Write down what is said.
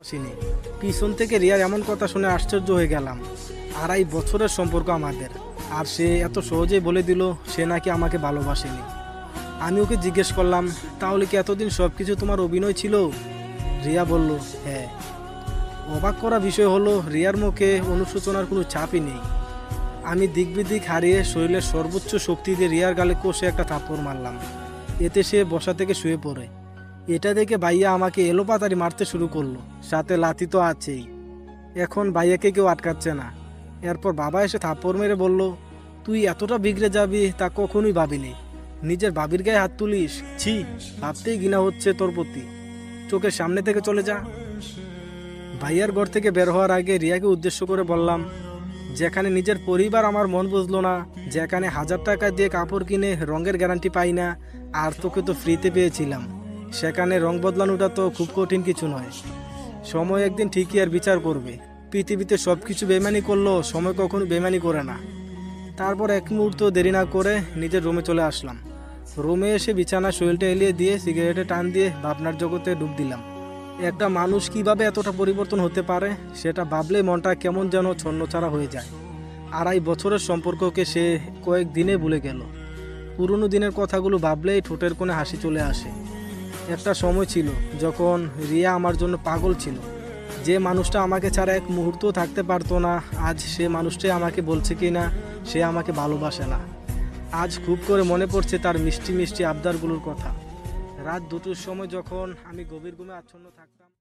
আসিনি। পিছন থেকে রিয়ার এমন কথা শুনে আশ্চর্য হয়ে গেলাম। 2.5 বছরের সম্পর্ক আমাদের, আর সে এত সহজেই বলে দিল সে নাকি আমাকে ভালোবাসেনি। আমি ওকে জিজ্ঞেস করলাম, তাহলে কি এতদিন সব কিছু তোমার অভিনয় ছিল? রিয়া বলল, হ্যাঁ। অবাক করা বিষয় হলো রিয়ার মুখে অনুশোচনার কোনো ছাপই নেই। আমি দিক বিদিক হারিয়ে শরীরের সর্বোচ্চ শক্তি দিয়ে রিয়ার গালে কষে একটা থাপ্পড় মারলাম। এতে সে বসা থেকে শুয়ে পড়ে। এটা দেখে ভাইয়া আমাকে এলোপাতাড়ি মারতে শুরু করলো, সাথে লাথি তো আছেই। এখন ভাইয়াকে কেউ আটকাচ্ছে না। এরপর বাবা এসে থাপ্পড় মেরে বলল, তুই এতটা বিগড়ে যাবি তা কখনোই ভাবিনি। নিজের ভাবির গায়ে হাত তুলিস, ছি, ভাবতেই ঘৃণা হচ্ছে তোর প্রতি। চোখের সামনে থেকে চলে যা। ভাইয়ার ঘর থেকে বের হওয়ার আগে রিয়াকে উদ্দেশ্য করে বললাম, যেখানে নিজের পরিবার আমার মন বুঝলো না, যেখানে 1000 টাকা দিয়ে কাপড় কিনে রঙের গ্যারান্টি পাই না, আর তোকে তো ফ্রিতে পেয়েছিলাম, সেখানে রং বদলানোটা তো খুব কঠিন কিছু নয়। সময় একদিন ঠিকই আর বিচার করবে। পৃথিবীতে সব কিছু বেমানি করলেও সময় কখনো বেমানি করে না। তারপর এক মুহূর্ত দেরি না করে নিজের রুমে চলে আসলাম। রুমে এসে বিছানা শরীরটা এলিয়ে দিয়ে সিগারেটে টান দিয়ে ভাবনার জগতে ডুব দিলাম। একটা মানুষ কিভাবে এতটা পরিবর্তন হতে পারে সেটা ভাবলেই মনটা কেমন যেন ছন্নছাড়া হয়ে যায়। 2.5 বছরের সম্পর্ককে সে কয়েকদিনে ভুলে গেল। পুরনো দিনের কথাগুলো ভাবলেই ঠোঁটের কোণে হাসি চলে আসে। একটা সময় ছিল যখন রিয়া আমার জন্য পাগল ছিল। যে মানুষটা আমাকে ছাড়া এক মুহূর্তও থাকতে পারতো না, আজ সে মানুষটাই আমাকে বলছে কি না সে আমাকে ভালোবাসে না। আজ খুব করে মনে পড়ছে তার মিষ্টি মিষ্টি আবদারগুলোর কথা। রাত 2টোর সময় যখন আমি গভীর ঘুমে আচ্ছন্ন থাকতাম।